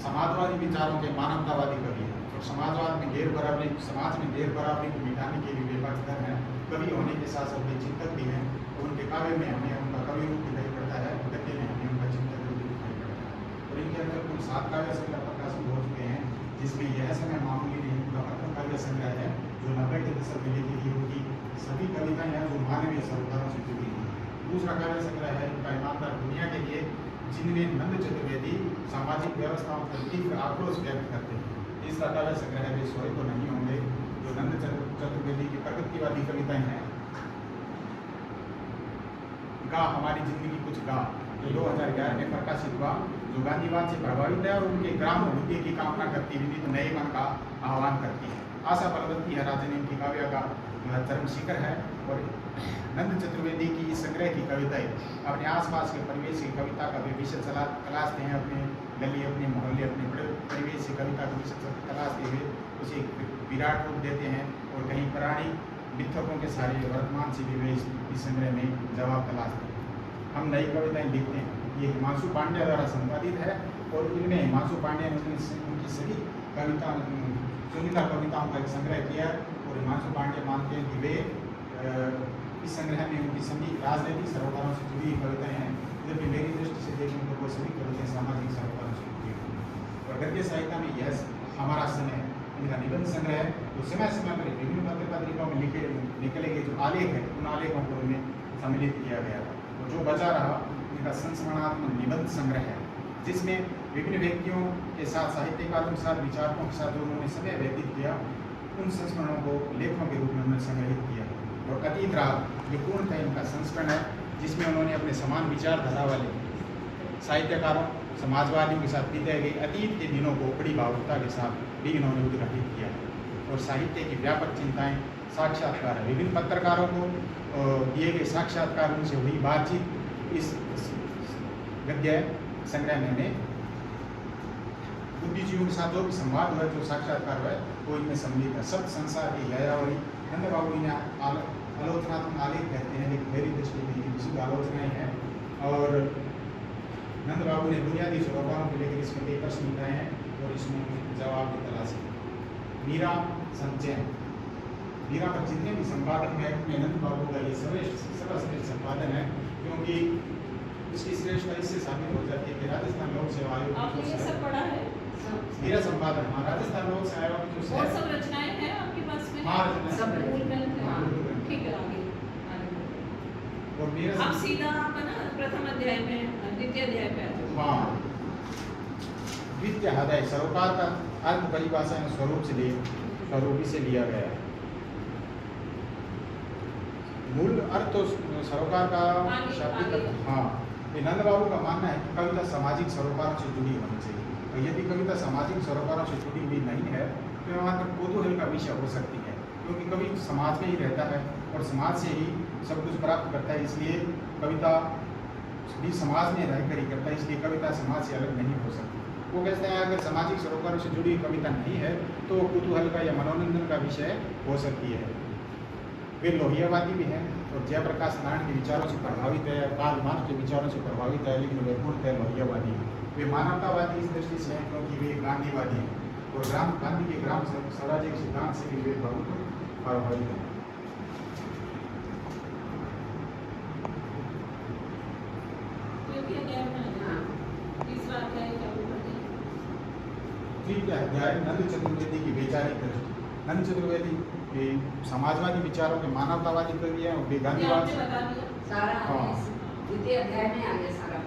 समाजवादी विचारों के मानवतावादी कवि हैं और समाज में गैर बराबरी को मिटाने के लिए वे वक्तव्य हैं। कवि होने के साथ साथ वे चिंतक भी हैं और उनके काव्य में हमें उनका कवि रूप दिखाई पड़ता है, गद्य में हमें उनका चिंतक रूप दिखाई पड़ता है। और इनके अंदर कुल 7 काव्य संग्रह प्रकाशित हो चुके हैं, जिसमें यह समय मामूली नहीं, उनका प्रथम काव्य संग्रह है जो 90 के दशक में लिखी गई होगी। सभी कविताएं हैं जो मानवीय सरोकारों से जुड़ी हुई। दूसरा काव्य संग्रह है उनका ईमानदार दुनिया के लिए, जिनमें नंद चतुर्वेदी सामाजिक व्यवस्थाओं पर तीव्र आक्रोश व्यक्त करते हैं। तीसरा काव्य संग्रह है वे स्वयं तो नहीं होंगे, जो नंद चतुर्वेदी की प्रगतिवादी कविताएं हैं। गा हमारी जिंदगी कुछ गा, जो 2011 में प्रकाशित हुआ, जो गांधीवाद से प्रभावित है और उनके ग्राम मुद्दे की कामना करती हुई नए मन का आह्वान करती है। आशा बलवंती है राजन इनकी काव्य का चरम शिखर है। और नंद चतुर्वेदी की इस संग्रह की कविताएं अपने आसपास के परिवेश की कविता का वे विषय तलाशते हैं, अपने गली, अपने मोहल्ले, अपने परिवेश की कविता का विषय तलाशते हुए उसे विराट रूप देते हैं और कहीं पुरानी मिथकों के सारे वर्तमान से भी वे इस संग्रह में जवाब तलाशते हैं। हम नई कविताएं लिखते हैं, ये हिमांशु पांडे द्वारा संपादित है और इनमें हिमांशु पांडे ने उनकी सभी कविता चुनिंदा कविताओं का एक संग्रह किया और हिमांशु पांडे मानते हैं कि वे इस संग्रह में उनकी सभी राजनीतिक सरोकारों से जुड़ी कविताएं हैं, जबकि मेरी दृष्टि से देखें तो वो सभी कविताएं सामाजिक सरोकारों से जुड़ी हुई। और गद्य साहित्य में यह हमारा समय है, इनका निबंध संग्रह है तो समय समय पर विभिन्न पत्र पत्रिकाओं में निकले गए जो आलेख है उन आलेखों को उन्हें सम्मिलित किया गया था। और जो बचा रहा इनका संस्मरणात्मक निबंध संग्रह है, जिसमें विभिन्न व्यक्तियों के साथ, साहित्यकारों के साथ, विचारकों के साथ जो उन्होंने समय व्यतीत किया, उन संस्मरणों को लेखों के रूप में उन्होंने संग्रहित किया। और अतीत राग ये पूर्णतः इनका संस्करण है, जिसमें उन्होंने अपने समान विचारधारा वाले साहित्यकारों, समाजवादियों के साथ बीते गए अतीत के दिनों को बड़ी भावुकता के साथ भी इन्होंने उद्घाटित किया है। और साहित्य की व्यापक चिंताएं, साक्षात्कार है, विभिन्न पत्रकारों को दिए गए साक्षात्कार, उनसे हुई बातचीत इस गद्य संग्रह में बुद्धिजीवियों के साथ जो भी संवाद हुआ, जो साक्षात्कार हुआ, वो इनमें सम्मिलित है। सब संसार की यायावरी नंद बाबू इन्हें आलोचनात्मक आलेख कहते हैं, लेकिन मेरी दृष्टि में ये विशुद्ध आलोचनाएं हैं। और नंद बाबू ने बुनियादी सरोकारों को लेकर इसमें कई प्रश्न उठाए हैं और इसमें जवाब की तलाश है। मीरा संचयन, मीरा पर जितने भी संपादन है उनमें नंद बाबू का ये सर्वश्रेष्ठ संपादन है, क्योंकि इसकी श्रेष्ठता इससे साबित हो जाती है कि राजस्थान लोक सेवा आयोग ये सब पढ़ा है, मेरा संपादन, हाँ, राजस्थान लोक सेवा आयोग जो और सब रचनाएं हैं आपके पास में? हाँ, सब मूल ग्रंथ हैं। ठीक है, आगे और मेरा आप सीधा आपका ना प्रथम अध्याय में द्वितीय अध्याय पे आते हो। हाँ, द्वितीय अध्याय सरोकार का अर्थ परिभाषा में स्वरूप से लिया गया है। मूल अर्थ तो सरोकार का शाब्दिक, हाँ, नंद बाबू का मानना है कि कविता सामाजिक सरोकारों से जुड़ी होनी चाहिए। और यदि कविता सामाजिक सरोकारों से जुड़ी हुई नहीं है तो वहाँ पर कौतूहल का विषय हो सकती है, क्योंकि कवि समाज में ही रहता है और समाज से ही सब कुछ प्राप्त करता है, इसलिए कविता भी समाज में रहकर ही करता है, इसलिए कविता समाज से अलग नहीं हो सकती। वो कहते हैं अगर सामाजिक सरोकारों से जुड़ी हुई कविता नहीं है तो कुतूहल का या मनोरंजन का विषय हो सकती है। वे लोहियावादी भी हैं और जयप्रकाश नारायण के विचारों से प्रभावित है, कार्ल मार्क्स के विचारों से प्रभावित है, लेकिन वे पूर्णतः लोहियावादी हैं। वे मानवतावादी इस दृष्टि से हैं क्योंकि वे गांधीवादी हैं और गांधी के ग्राम स्वराज्य के सिद्धांत से भी वे बहुत प्रभावित हैं। तृतीय अध्याय नंद चतुर्वेदी की वैचारिक दृष्टि। नंद चतुर्वेदी समाजवादी विचारों के मानवतावादी कवि हैं और वे गांधीवाद सारा द्वितीय अध्याय में आ गया सारा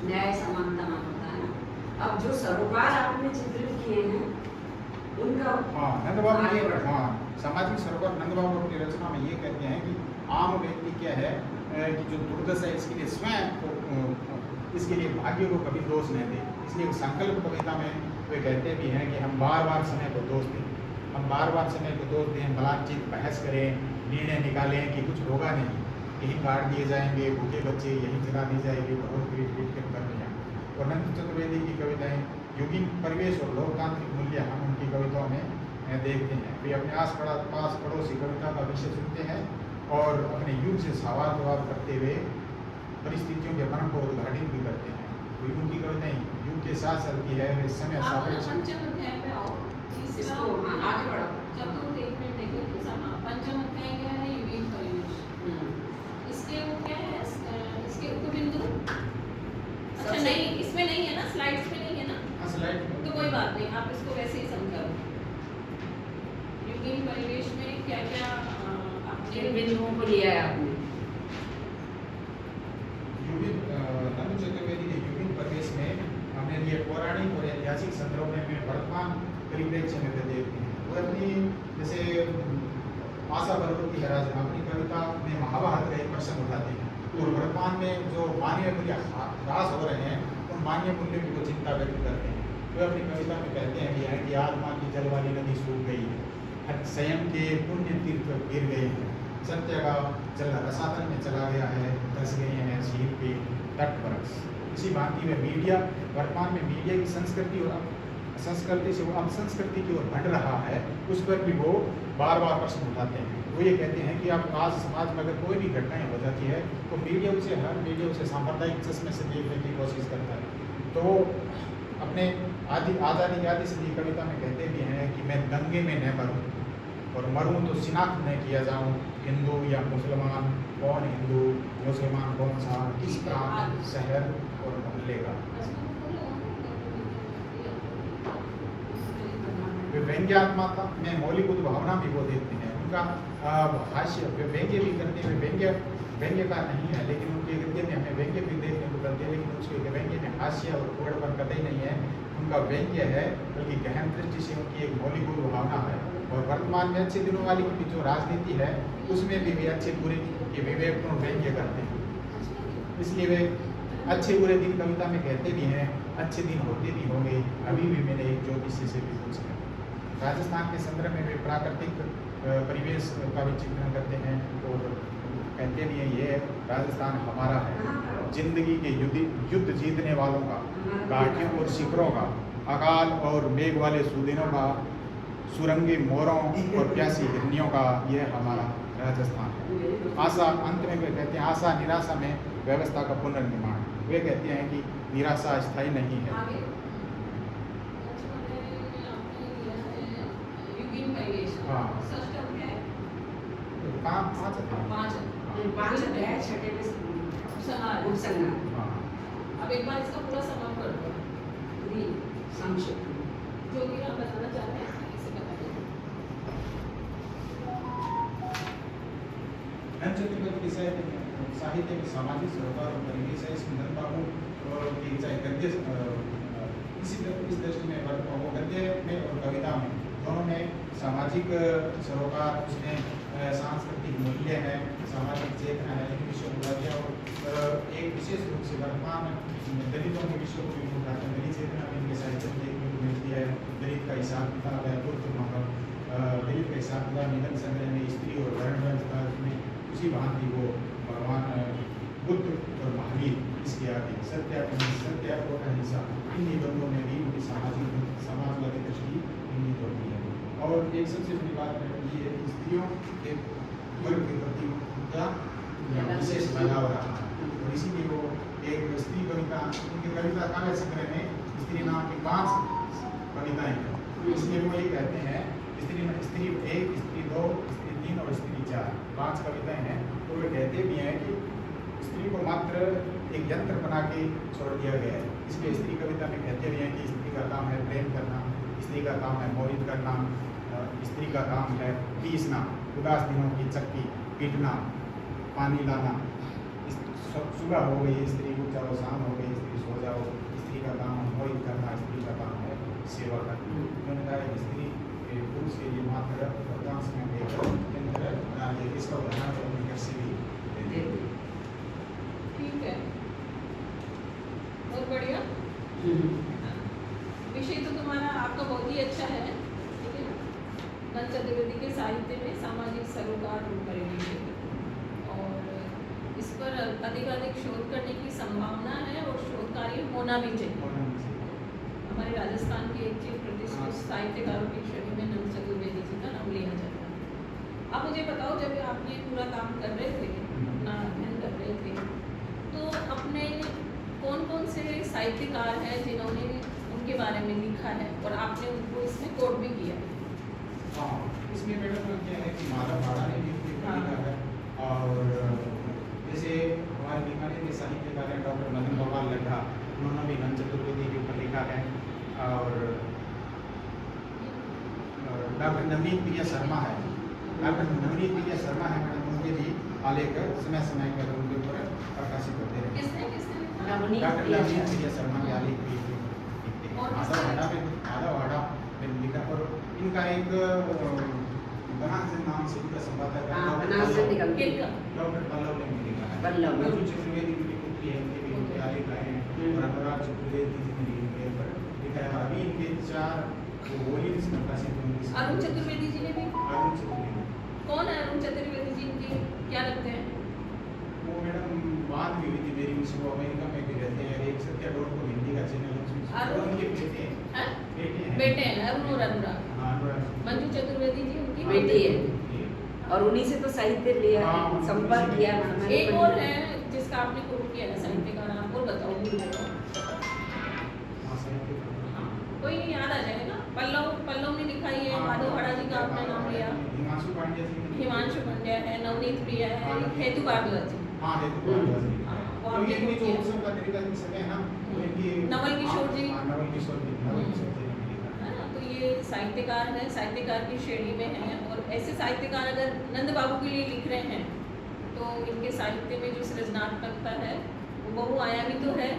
न्याय समानता मानवता है ना। अब जो सरोकार आपने चित्रित किए हैं उनका नंद बाबू ये सामाजिक सरोकार नंद बाबू अपनी रचना में ये कहते हैं कि आम व्यक्ति क्या है कि जो दुर्दशा है इसके लिए स्वयं इसके लिए भाग्य को कभी दोष नहीं दे, इसलिए संकल्प कविता में वे कहते भी हैं कि हम बार बार समय को दोष दें, हम बार बार समय को दोष दें, बातचीत बहस करें, निर्णय निकालें कि कुछ होगा नहीं, यही काट दिए जाएंगे, भूखे बच्चे यही जला दी जाएगी, बहुत पीट कर रहे हैं। और नंद चतुर्वेदी की कविताएं युगीन परिवेश और लोकतांत्रिक मूल्य हम उनकी कविताओं में देखते हैं। वे अपने पास पड़ोसी कविता का विषय चुनते हैं और अपने युग से सवाल जवाब करते हुए परिस्थितियों के मन को उद्घाटित भी करते हैं। तो उनकी कविताएं युग उनके साथ चलती है इस समय आप सापेक्ष पंचम अध्याय पे आओ। तीसरा इसको आगे बढ़ो। चतुर्थ एक मिनट देखो पंचम अध्याय क्या है? युगीन परिवेश। इसके वो क्या है? इसके उपबिंदु अच्छा सबसे- नहीं, इसमें नहीं है ना, स्लाइड्स में नहीं है ना, स्लाइड तो कोई बात नहीं, आप इसको वैसे ही समझो। युगीन परिवेश में क्या क्या किन आपने बिंदुओं को लिया है आपने? युगीन धनु चतुर्वेदी के युगीन परिवेश में हमने लिए पौराणिक और ऐतिहासिक संदर्भ में वर्तमान परिप्रेक्ष्य में देखते हैं। वो अपनी जैसे आशा भगवती है राज अपनी कविता में महाभारत का एक प्रसंग उठाते हैं और वर्तमान में जो मानवीय मूल्य ह्रास हो रहे हैं उन मानवीय मूल्यों की वो चिंता व्यक्त करते हैं। वे अपनी कविता में कहते हैं कि आत्मा की जल वाली नदी सूख गई है, संयम के पुण्य तीर्थ गिर गए हैं, सत्य का जल रसातल में चला गया है, धस गए हैं झील के तट पर। इसी भांति में मीडिया वर्तमान में मीडिया की संस्कृति और संस्कृति से वो अपसंस्कृति की ओर बढ़ रहा है, उस पर भी वो बार बार प्रश्न उठाते हैं। वो ये कहते हैं कि आप आज समाज में अगर कोई भी घटनाएं हो जाती है तो हर मीडिया उसे सांप्रदायिक चश्मे से देखने की कोशिश करता है। तो वो अपने आज़ादी आदि से दी कविता में कहते भी हैं कि मैं दंगे में न मरूं और मरूं तो शिनाख्त न किया जाऊं, हिंदू या मुसलमान, कौन हिंदू मुसलमान कौन सा, किस प्रांत शहर और मोहल्ले का। वे व्यंग्यात्मकता में मौलिक उद्भावना भी वो देते हैं। उनका हास्य व्यंग्य भी करते हैं, व्यंग्य का नहीं है लेकिन उनके गद्य में हमें व्यंग्य भी देखने को मिलते हैं, लेकिन उसके व्यंग्य में हास्य और उगड़पन कतई नहीं है। उनका व्यंग्य है बल्कि गहन दृष्टि से उनकी एक मौलिक उद्भावना है। और वर्तमान में अच्छे दिनों वाली की जो राजनीति है उसमें भी वे अच्छे बुरे के विवेकपूर्ण व्यंग्य करते हैं। इसलिए वे अच्छे बुरे दिन कविता में कहते भी हैं, अच्छे दिन होते भी होंगे, अभी भी मैंने एक ज्योतिषी से भी पूछा। राजस्थान के संदर्भ में वे प्राकृतिक परिवेश का भी चित्रण करते हैं और कहते भी हैं ये राजस्थान हमारा है, जिंदगी के युद्ध जीतने वालों का, घाटियों और शिखरों का, अकाल और मेघ वाले सुदिनों का, सुरंगी मोरों और प्यासी हिरनियों का, यह हमारा राजस्थान है। आशा अंत में वे कहते हैं आशा निराशा में व्यवस्था का पुनर्निर्माण। वे कहते हैं कि निराशा स्थायी नहीं है। आगे युगीन परिवेश हाँ। षष्ठ अध्याय काम पाँच है। 5 अध्याय छठे में उपसंहार। उपसंहार। हाँ। अब एक बार इसका पूरा समाप्त कर दो। जी, संक्षिप्त में। जो भी आप बताना चाहते हैं इसे बताइए। धन चतुर्वेदी साहित्य में सामाजिक सरोकार और परिवेश है। इसमें धन बाबू की चाहे गद्य इस दृष्टि में वो गद्य में और कविता में दोनों में सामाजिक सरोकार, उसमें सांस्कृतिक मूल्य है, सामाजिक चेतना है, इन विषयों को दिया। और एक विशेष रूप से वर्तमान दलितों के विषयों को भी उठाते हैं। दलित चेतना में इनके साहित्य में देखने को मिलती है। दलित का हिसाब किताब है, दलित का हिसाब किताब निधन संग्रह में स्त्री और वर्ण में उसी भांति वो भगवान बुद्ध और महावीर इसके आगे सत्य और अहिंसा इन निबंधों में भी उनकी समाजवादी दृष्टि इंगित होती है। और एक सबसे बड़ी बात ये है कि स्त्रियों के वर्ग के प्रति क्या विशेष लगाव रहा है और इसीलिए वो एक स्त्री कविता, उनकी कविता काव्य संग्रह में स्त्री नाम की 5 कविताएं हैं। तो इसलिए वो ये कहते हैं स्त्री 1, स्त्री 2, स्त्री 3 और स्त्री 4 5 कविताएं हैं। तो वे कहते भी हैं कि स्त्री को मात्र एक यंत्र बना के छोड़ दिया गया है। इसलिए स्त्री कविता में कहते भी हैं कि स्त्री का काम है प्रेम करना, स्त्री का काम है मोहित करना, स्त्री का काम है पीसना, उदास दिनों की चक्की पीटना, पानी लाना। सुबह हो गई स्त्री उठ जाओ, शाम हो गई स्त्री सो जाओ। स्त्री का काम है मोहित करना, स्त्री का काम है सेवा करना। उन्होंने कहा कि स्त्री पुरुष के लिए मात्र वरदान में देकर यंत्र बना दे, इसका उदाहरण तो अपने घर से भी देते हैं। ठीक है, बहुत बढ़िया। विषय तो तुम्हारा आपका बहुत ही अच्छा है, ठीक है ना। धन चतुर्वेदी के साहित्य में सामाजिक सरोकार और परिवेश और इस पर अधिक शोध करने की संभावना है और शोध कार्य होना भी चाहिए। हमारे राजस्थान के एक चीज प्रतिष्ठित साहित्यकारों की श्रेणी में धन चतुर्वेदी जी का नाम लिया जाता है। आप मुझे बताओ, जब आप ये पूरा काम कर रहे थे, अपना अध्ययन कर रहे थे, तो अपने कौन कौन से साहित्यकार हैं जिन्होंने उनके बारे में लिखा है और आपने उनको इसमें कोट भी किया है? हाँ, इसमें मैडम क्या है कि माधव वाड़ा ने भी लिखा है, और जैसे हमारे बीकानेर के साहित्यकार हैं डॉक्टर मदन गोपाल लड्ढा, उन्होंने भी नंद चतुर्वेदी के ऊपर लिखा है, और डॉक्टर नवनीत प्रिया शर्मा है, डॉक्टर नवनीत प्रिया शर्मा है मैडम, उनके भी आलेख समय समय पर उनके ऊपर प्रकाशित होते हैं। किसने लिखा? डॉक्टर नवनीत प्रिया शर्मा के आलेख भी लिखते हैं। और माधव वाड़ा में लिखा, और इनका एक बनास नाम से इनका संपादक है बनास से निकल के किनका? डॉक्टर पल्लव ने भी लिखा है। पल्लव। मंजू चतुर्वेदी की पुत्री है, उनके भी उनके आलेख आए हैं, और अनुराग चतुर्वेदी जी ने भी इनके ऊपर लिखा है। अभी इनके 4 वॉल्यूम प्रकाशित होंगे। अरुण चतुर्वेदी जी ने भी? अरुण चतुर्वेदी कौन है अरुण चतुर्वेदी जी? इनके क्या लगते हैं? वो मैडम बात भी हुई थी मेरी उनसे, वो अमेरिका में भी रहते हैं, एक सत्या डॉट कॉम हिंदी का चैनल है उसमें, अरुण और उनके बेटे हैं। हैं? बेटे हैं। बेटे हैं अरुण और अनुराग। हाँ, अनुराग। मंजू चतुर्वेदी जी उनकी बेटी है, ये। और उन्हीं से तो साहित्य लिया, हाँ, संपर्क किया मैंने। एक और है जिसका आपने कोट किया है साहित्यकार, आप और बताओ भूल गए तो। हाँ, साहित्यकार। कोई नहीं, याद आ जाएगा। पल्लव ने लिखा ही है, हाँ, माधव वाड़ा जी का आपने नाम लिया, हिमांशु पांड्या जी ने। हिमांशु पंड्या है, नवनीत प्रिया है, हाँ, हेतु भारद्वाज जी। हाँ, हेतु भारद्वाज जी। हाँ, वो तो आपने ये इनकी कोट जो किया। उत्सव का तरीका जिन समय है ना, वो इनकी नवल किशोर जी। हाँ, नवल किशोर जी ने लिखा है। है ना, तो ये साहित्यकार है, साहित्यकार की श्रेणी में है, और ऐसे साहित्यकार अगर नंद बाबू के लिए लिख रहे हैं तो इनके साहित्य में जो सृजनात्मकता है वो बहुआयामी तो है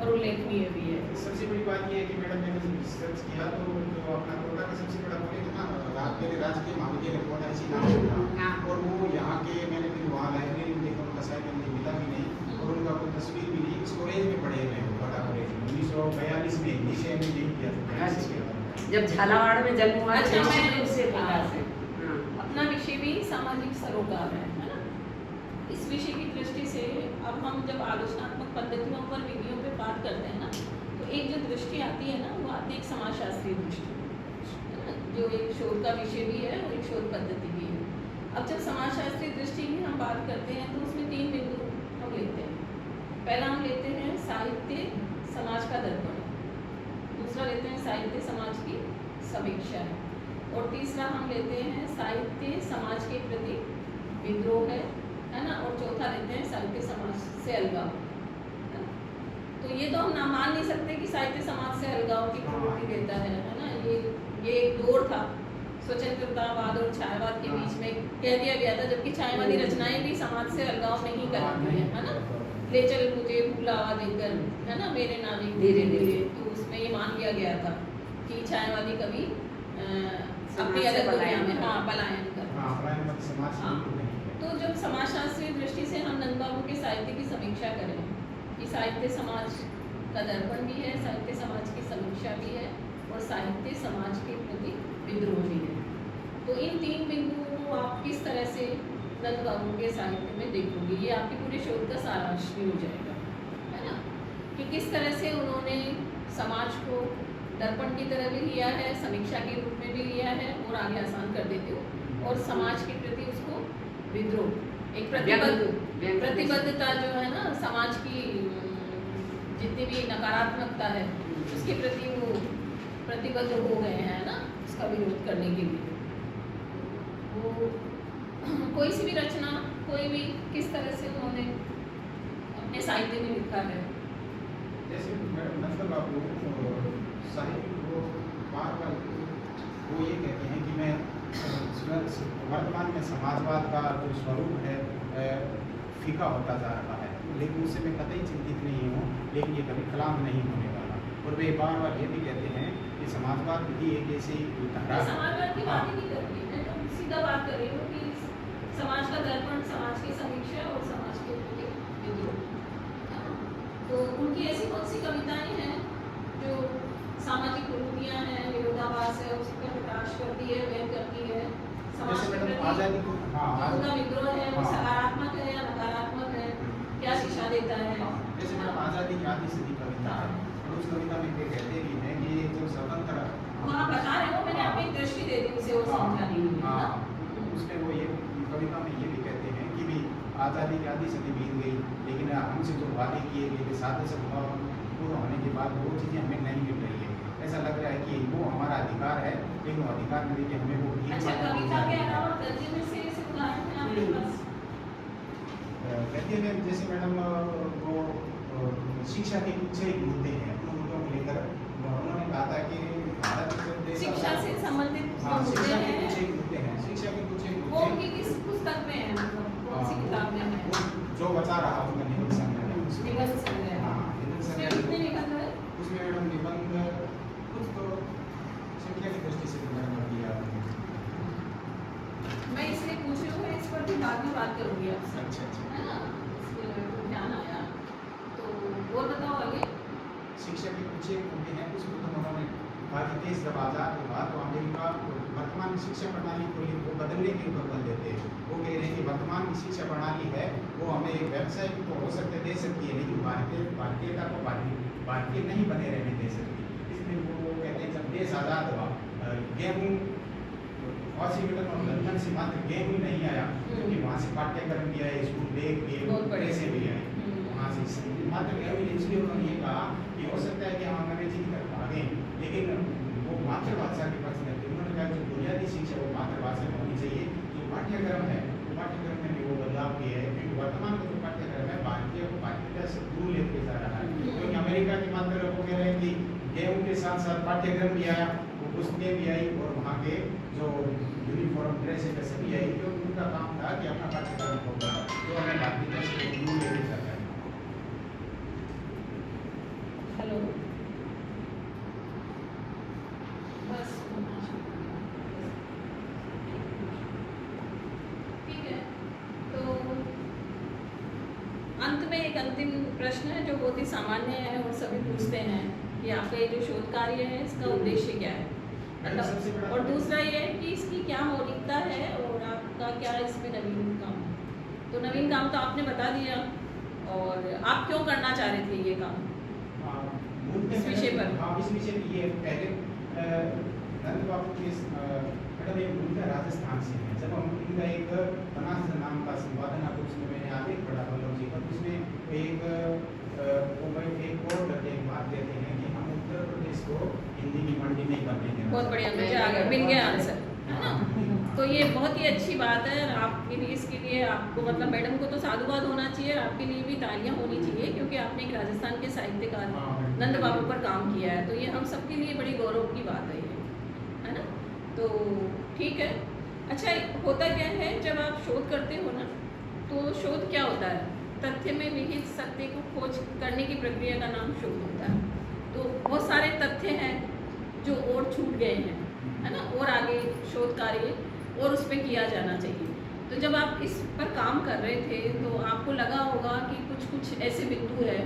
और उल्लेखनीय भी है। सबसे बड़ी बात ये है कि मैडम मैंने जब रिसर्च किया तो जो अपना कोटा का सबसे बड़ा कॉलेज था ना, राजकीय महाविद्यालय कोटा, इसी नाम से था, और वो यहाँ के मैंने फिर वहाँ लाइब्रेरी में देखा, उनका साहित्य मुझे मिला भी नहीं, और उनका कोई तस्वीर भी नहीं, स्टोरेज में पड़े हुए हैं कोटा कॉलेज में 1942 में हिंदी से एमए नहीं किया था। जब झालावाड़ में जन्म हुआ अच्छा, तो मैं- उससे प्रकाश है। हाँ। अपना विषय भी सामाजिक सरोकार है ना। इस विषय की दृष्टि से अब हम जब आलोचनात्मक पद्धतियों पर विधियों पे बात करते हैं ना, तो एक जो दृष्टि आती है ना, वो आती है एक समाजशास्त्रीय दृष्टि, है ना, जो एक शोध का विषय भी है और एक शोध पद्धति भी है। अब जब समाजशास्त्रीय दृष्टि की हम बात करते हैं तो उसमें 3 बिंदु हम लेते हैं। पहला हम लेते हैं साहित्य समाज का दर्पण, दूसरा लेते हैं साहित्य समाज की समीक्षा है, और तीसरा हम लेते हैं साहित्य समाज के प्रति विद्रोह है ना, और चौथा लेते हैं साहित्य समाज से अलगाव, है ना। तो ये तो हम ना मान नहीं सकते कि साहित्य समाज से अलगाव की प्रवृत्ति देता है ना। ये एक दौर था स्वतंत्रतावाद और छायावाद के बीच में कह दिया गया था, जबकि छायावादी रचनाएं भी समाज से अलगाव नहीं करती है ना। ले चल मुझे बुलावा देकर, है ना, मेरे नाविक धीरे धीरे, तो उसमें ये मान लिया गया था कि छायावादी कभी अपनी अलग दुनिया में पलायन कर। समाज हाँ। तो जब समाजशास्त्रीय दृष्टि से हम नंद बाबू के साहित्य की समीक्षा करें कि साहित्य समाज का दर्पण भी है, साहित्य समाज की समीक्षा भी है, और साहित्य समाज के प्रति विद्रोह भी है, तो इन 3 बिंदुओं को आप किस तरह से नंद बाबू के साहित्य में देखोगे? ये आपके पूरे शोध का सारांश भी हो जाएगा, है ना, कि किस तरह से उन्होंने समाज को दर्पण की तरह भी लिया है, समीक्षा के रूप में भी लिया है, और आगे आसान कर देते हो, और समाज के प्रति उसको विद्रोह, एक प्रतिबद्धता जो है ना, समाज की जितनी भी नकारात्मकता है उसके प्रति वो प्रतिबद्ध हो गए हैं ना, उसका विरोध करने के लिए। वो कोई सी भी रचना, कोई भी किस तरह से उन्होंने अपने साहित्य में लिखा है। जैसे नंद बाबू साहित्य को बार बार वो ये कहते हैं कि मैं वर्तमान में समाजवाद का जो स्वरूप है फीका होता जा रहा है, लेकिन उससे मैं कतई चिंतित नहीं हूँ, लेकिन ये कभी कलाम नहीं होने वाला। और वे बार बार ये भी कहते हैं कि समाजवाद भी एक ऐसी धारा, समाजवाद की बात ही नहीं कर रही है, तो सीधा बात कर रही हूँ कि समाज का दर्पण, समाज की समीक्षा और समाज के प्रति विद्रोह। तो उनकी ऐसी कौन सी कविताएं हैं जो सामाजिक कुरीतियां हैं, विरोधाभास है, उस पर प्रकाश करती है, व्यक्त करती है, समाज के प्रति आज़ादी को, उनका विद्रोह है, वो हाँ। सकारात्मक है या नकारात्मक है, क्या शिक्षा देता है? जैसे मैडम आज़ादी की आधी सदी कविता है, और उस कविता में वे कहते भी हैं कि जो स्वतंत्र वहाँ बता रहे हो, मैंने अपनी दृष्टि दे दी उसे, वो समझा नहीं है ना। उसमें वो ये कविता में ये भी कहते हैं कि भी आज़ादी की आधी सदी बीत गई, लेकिन हमसे जो वादे किए गए थे 7 पूरा होने के बाद वो चीज़ें हमें नहीं मिल रही है। ऐसा लग रहा है कि वो हमारा अधिकार है, लेकिन वो अधिकार में देखिए हमें वो अच्छा, कविता के अलावा गद्य में से ऐसे उदाहरण है आपके पास? गद्य में जैसे मैडम वो शिक्षा के कुछ एक मुद्दे हैं, उन मुद्दों को लेकर उन्होंने कहा था कि भारत जब देश शिक्षा से संबंधित हाँ, जो शिक्षा मुद्दे के कुछ हैं एक मुद्दे हैं, शिक्षा के कुछ एक वो मुद्दे उनकी किस पुस्तक में है, मतलब कौन सी किताब में है? वो जो बता रहा हूँ मैं निबंध संग्रह है उसमें। निबंध संग्रह। हाँ, निबंध उसमें संग्रह कितने निबंध है? उसमें मैडम निबंध कुछ तो संख्या की दृष्टि से मैडम दिया आपने। मैं इसलिए पूछ रही हूँ, मैं इस पर भी बाद में बात करूँगी आपसे, अच्छा अच्छा। है ना? इसलिए मेरे को ध्यान आया। तो और बताओ आगे। शिक्षा के कुछ एक मुद्दे हैं, उस मुद्दे में उन्होंने कहा कि देश जब आज़ाद हुआ तो अमेरिका वर्तमान शिक्षा प्रणाली को वो बदलने के ऊपर बल देते हैं। वो कह रहे हैं कि वर्तमान की शिक्षा प्रणाली है वो हमें एक व्यवसाय तो हो सकते दे सकती है, लेकिन भारतीयता को भारतीय नहीं बने रहने दे सकती। इसलिए वो कहते हैं जब देश आज़ाद हुआ गेहूँ वॉशिंगटन और लंदन से मात्र गेहूँ ही नहीं आया, क्योंकि वहाँ से पाठ्यक्रम भी आए, स्कूल बैग भी बहुत बढ़िया। ड्रेसें भी आए वहाँ से, मात्र गेहूँ ही। इसलिए उन्होंने ये कहा कि हो सकता है कि हम अंग्रेजी की तरफ भागे, लेकिन वो मातृभाषा के पक्ष में थे। उन्होंने कहा जो बुनियादी शिक्षा वो मातृभाषा में होनी चाहिए। जो पाठ्यक्रम है वो पाठ्यक्रम में भी वो बदलाव किए है, क्योंकि वर्तमान का जो पाठ्यक्रम है भारतीय को भारतीयता से दूर लेके जा रहा है। क्योंकि अमेरिका के मात्र वो कह रहे हैं कि गेहूँ के साथ साथ पाठ्यक्रम भी आया, वो पुस्तकें भी आई और वहाँ के जो यूनिफॉर्म ड्रेस है सभी आई, क्योंकि उनका काम था कि अपना पाठ्यक्रम होगा जो हमें भारतीयता से दूर लेके जाता है। हेलो, बस ठीक है। तो अंत में एक अंतिम प्रश्न है जो बहुत ही सामान्य है और सभी पूछते हैं कि आपका ये जो शोध कार्य है इसका उद्देश्य क्या है, मतलब, और दूसरा ये है कि इसकी क्या मौलिकता है और आपका क्या इसमें नवीन काम है। तो नवीन काम तो आपने बता दिया, और आप क्यों करना चाह रहे थे ये काम इस विषय पर? हाँ, इस विषय पर ये पहले नंद बाबू के मैडम एक उनका राजस्थान से है। जब हम इनका एक बनास नाम का संपादन आप उसमें मैंने आगे पढ़ा बल्लभ जी का, उसमें एक और करते एक बात देते हैं कि हम उत्तर प्रदेश को हिंदी की मंडी नहीं करने देना। बहुत बढ़िया, मुझे आ गया, मिल गया आंसर, है ना? तो ये बहुत ही अच्छी बात है। आपके लिए, इसके लिए आपको, मतलब मैडम को तो साधुवाद होना चाहिए, आपके लिए भी तालियां होनी चाहिए, क्योंकि आपने एक राजस्थान के साहित्यकार नंद बाबू पर काम किया है। तो ये हम सबके लिए बड़ी गौरव की बात है ये, है ना? तो ठीक है। अच्छा, होता क्या है जब आप शोध करते हो ना, तो शोध क्या होता है? तथ्य में विहित सत्य को खोज करने की प्रक्रिया का नाम शोध होता है। तो बहुत सारे तथ्य हैं जो और छूट गए हैं, है ना? और आगे शोध कार्य और उस पर किया जाना चाहिए। तो जब आप इस पर काम कर रहे थे तो आपको लगा होगा कि कुछ ऐसे बिंदु है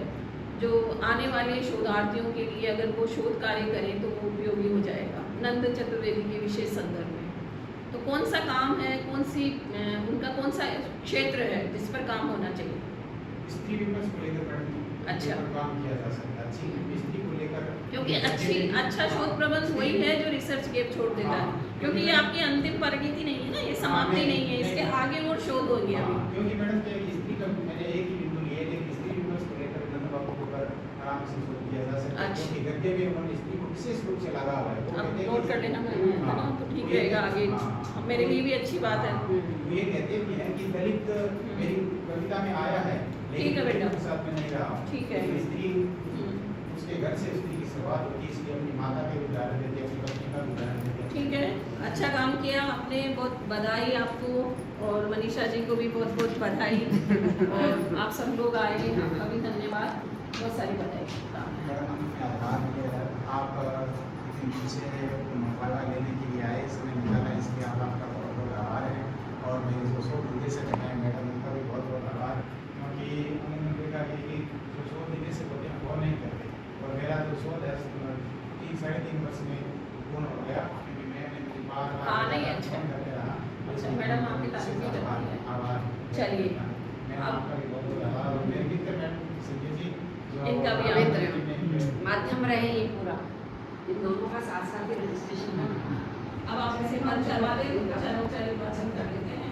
जो आने वाले शोधार्थियों के लिए अगर वो शोध कार्य करें तो वो उपयोगी हो जाएगा नंद चतुर्वेदी के विशेष संदर्भ में। तो कौन सा काम है, उनका कौन सा क्षेत्र है जिस पर काम होना चाहिए? स्त्री विमर्श को लेकर अच्छा, काम किया जा सकता है। अच्छी स्त्री को लेकर, क्योंकि अच्छा शोध प्रबंध वही है जो रिसर्च गैप छोड़ देता है, क्योंकि ये आपकी अंतिम परिणति नहीं है ना, ये समाप्ति नहीं है, इसके आगे और शोध होगी अभी। क्योंकि मैडम क्या स्त्री का मैंने एक ही बिंदु लिया है कि स्त्री विमर्श को लेकर नंद बाबू के ऊपर आराम से शोध किया जा सकता है, क्योंकि गद्य में उन्होंने स्त्री को विशेष रूप से लगा हुआ है। अब नोट कर लेना मैम, है ना? तो ठीक रहेगा आगे, मेरे लिए भी अच्छी बात है। ये कहते भी हैं कि दलित मेरी कविता में आया है, ठीक है बेटा, के साथ में नहीं रहा। ठीक है। स्त्री उसके घर से स्त्री की शुरुआत होती है, इसलिए अपनी माता के उदाहरण देते, अपनी पत्नी का उदाहरण देते। ठीक है, अच्छा काम किया आपने, बहुत बधाई आपको, और मनीषा जी को भी बहुत बहुत बधाई, और आप सब लोग आए आपका भी धन्यवाद, बहुत सारी बधाई। मैडम आभार कि आप इतनी मुझसे मकबरा लेने के लिए आए, समय निकाला, इसलिए आपका बहुत बहुत आभार है। और मेरे जो शोध उद्देश्य हैं मैडम उनका भी बहुत बहुत आभार, क्योंकि उन्होंने देखा कि जो शोध उद्देश्य होते हैं वो नहीं करते, और मेरा जो शोध है 3-3.5 वर्ष में पूर्ण हो गया, क्योंकि मैंने बार हाँ, नहीं, अच्छा। करते रहा। अच्छा, मैडम आपकी तारीफ भी करती है। आभार। चलिए, मैं आपका भी बहुत बहुत आभार, और मेरे मित्र मैडम संजय जी इनका भी माध्यम रहे ये पूरा, इन दोनों का साथ साथ ही रजिस्ट्रेशन। अब आप ऐसे बंद करवा दें, चलो वाचन कर लेते हैं।